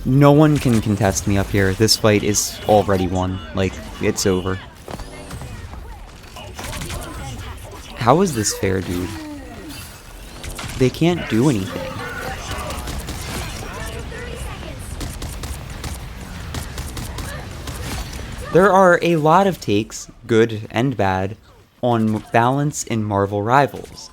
No one can contest me up here. This fight is already won. Like, it's over. How is this fair, dude? They can't do anything. There are a lot of takes, good and bad, on balance in Marvel Rivals.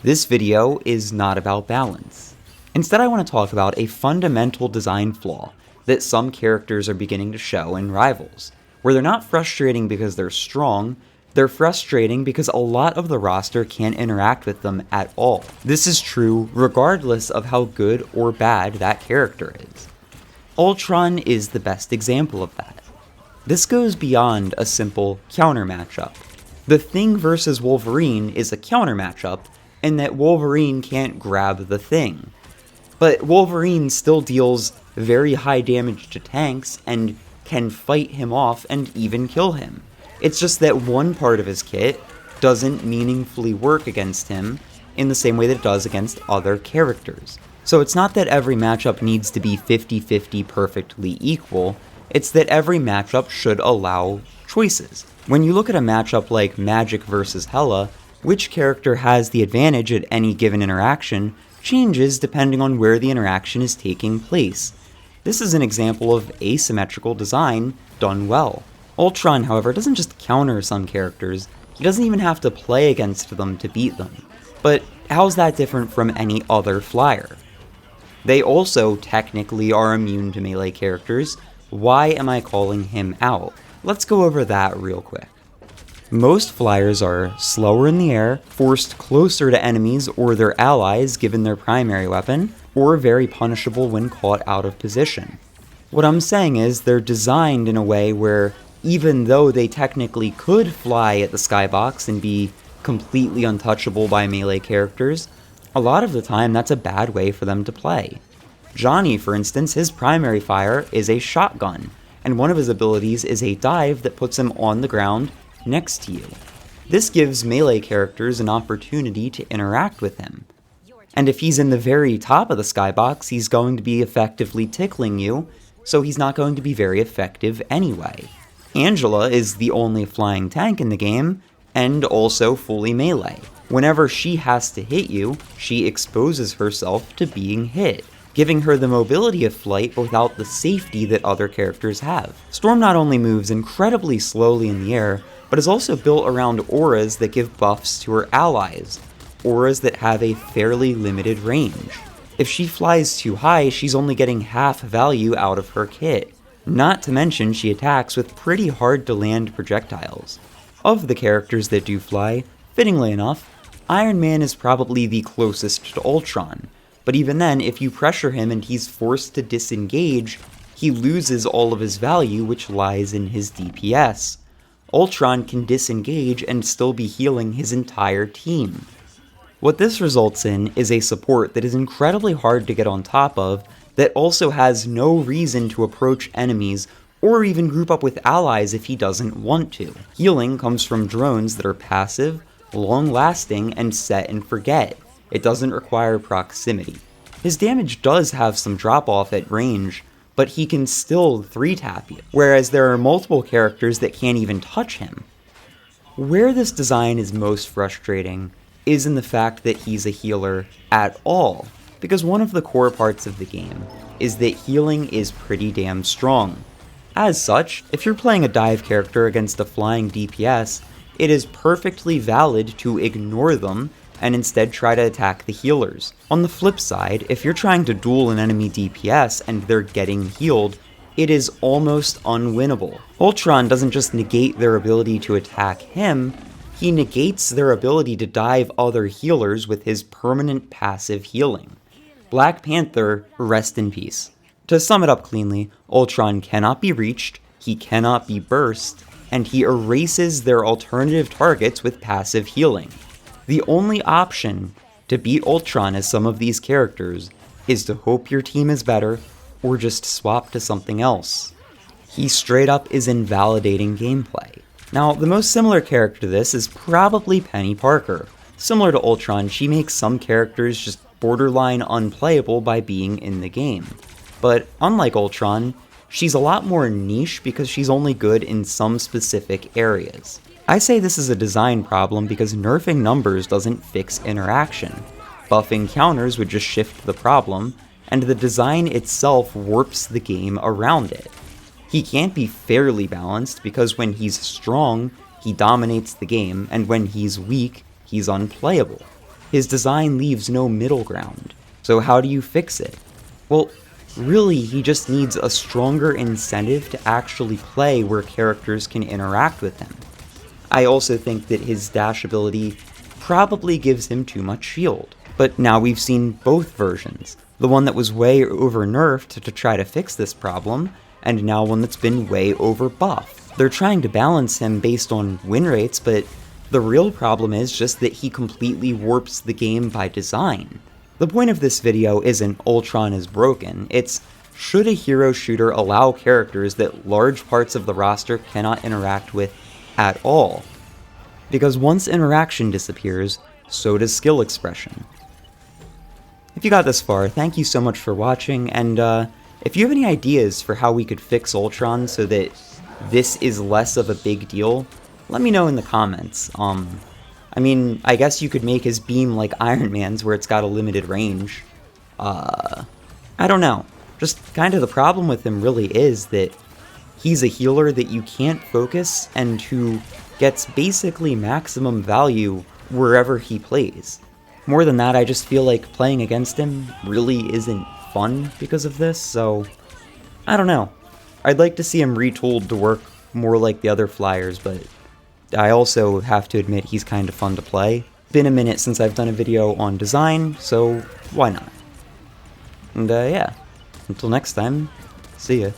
This video is not about balance. Instead, I want to talk about a fundamental design flaw that some characters are beginning to show in Rivals, where they're not frustrating because they're strong, they're frustrating because a lot of the roster can't interact with them at all. This is true regardless of how good or bad that character is. Ultron is the best example of that. This goes beyond a simple counter matchup. The Thing versus Wolverine is a counter matchup in that Wolverine can't grab the Thing. But Wolverine still deals very high damage to tanks and can fight him off and even kill him. It's just that one part of his kit doesn't meaningfully work against him in the same way that it does against other characters. So it's not that every matchup needs to be 50-50 perfectly equal, it's that every matchup should allow choices. When you look at a matchup like Magic versus Hela, which character has the advantage at any given interaction changes depending on where the interaction is taking place. This is an example of asymmetrical design done well. Ultron, however, doesn't just counter some characters, he doesn't even have to play against them to beat them. But how's that different from any other flyer? They also technically are immune to melee characters. Why am I calling him out? Let's go over that real quick. Most flyers are slower in the air, forced closer to enemies or their allies given their primary weapon, or very punishable when caught out of position. What I'm saying is they're designed in a way where even though they technically could fly at the skybox and be completely untouchable by melee characters, a lot of the time that's a bad way for them to play. Johnny, for instance, his primary fire is a shotgun, and one of his abilities is a dive that puts him on the ground next to you. This gives melee characters an opportunity to interact with him. And if he's in the very top of the skybox, he's going to be effectively tickling you, so he's not going to be very effective anyway. Angela is the only flying tank in the game, and also fully melee. Whenever she has to hit you, she exposes herself to being hit, giving her the mobility of flight but without the safety that other characters have. Storm not only moves incredibly slowly in the air, but is also built around auras that give buffs to her allies, auras that have a fairly limited range. If she flies too high, she's only getting half value out of her kit. Not to mention she attacks with pretty hard to land projectiles. Of the characters that do fly, fittingly enough, Iron Man is probably the closest to Ultron, but even then, if you pressure him and he's forced to disengage, he loses all of his value, which lies in his DPS. Ultron can disengage and still be healing his entire team. What this results in is a support that is incredibly hard to get on top of, that also has no reason to approach enemies or even group up with allies if he doesn't want to. Healing comes from drones that are passive, long-lasting, and set and forget. It doesn't require proximity. His damage does have some drop-off at range, but he can still 3-tap you, whereas there are multiple characters that can't even touch him. Where this design is most frustrating is in the fact that he's a healer at all, because one of the core parts of the game is that healing is pretty damn strong. As such, if you're playing a dive character against a flying DPS, it is perfectly valid to ignore them and instead try to attack the healers. On the flip side, if you're trying to duel an enemy DPS and they're getting healed, it is almost unwinnable. Ultron doesn't just negate their ability to attack him, he negates their ability to dive other healers with his permanent passive healing. Black Panther, rest in peace. To sum it up cleanly, Ultron cannot be reached, he cannot be burst, and he erases their alternative targets with passive healing. The only option to beat Ultron as some of these characters is to hope your team is better, or just swap to something else. He straight up is invalidating gameplay. Now, the most similar character to this is probably Penny Parker. Similar to Ultron, she makes some characters just borderline unplayable by being in the game. but unlike Ultron, she's a lot more niche because she's only good in some specific areas. I say this is a design problem because nerfing numbers doesn't fix interaction. Buffing counters would just shift the problem, and the design itself warps the game around it. He can't be fairly balanced because when he's strong, he dominates the game, and when he's weak, he's unplayable. His design leaves no middle ground. So how do you fix it? Well, really, he just needs a stronger incentive to actually play where characters can interact with him. I also think that his dash ability probably gives him too much shield. But now we've seen both versions. The one that was way over-nerfed to try to fix this problem, and now one that's been way over-buffed. They're trying to balance him based on win rates, but the real problem is just that he completely warps the game by design. The point of this video isn't Ultron is broken, it's should a hero shooter allow characters that large parts of the roster cannot interact with at all? Because once interaction disappears, so does skill expression. If you got this far, thank you so much for watching, and if you have any ideas for how we could fix Ultron so that this is less of a big deal, let me know in the comments. I mean, I guess you could make his beam like Iron Man's where it's got a limited range. I don't know. Just kind of the problem with him really is that he's a healer that you can't focus and who gets basically maximum value wherever he plays. More than that, I just feel like playing against him really isn't fun because of this, so I don't know. I'd like to see him retooled to work more like the other flyers, but I also have to admit he's kind of fun to play. Been a minute since I've done a video on design, so why not? And yeah, until next time, see ya.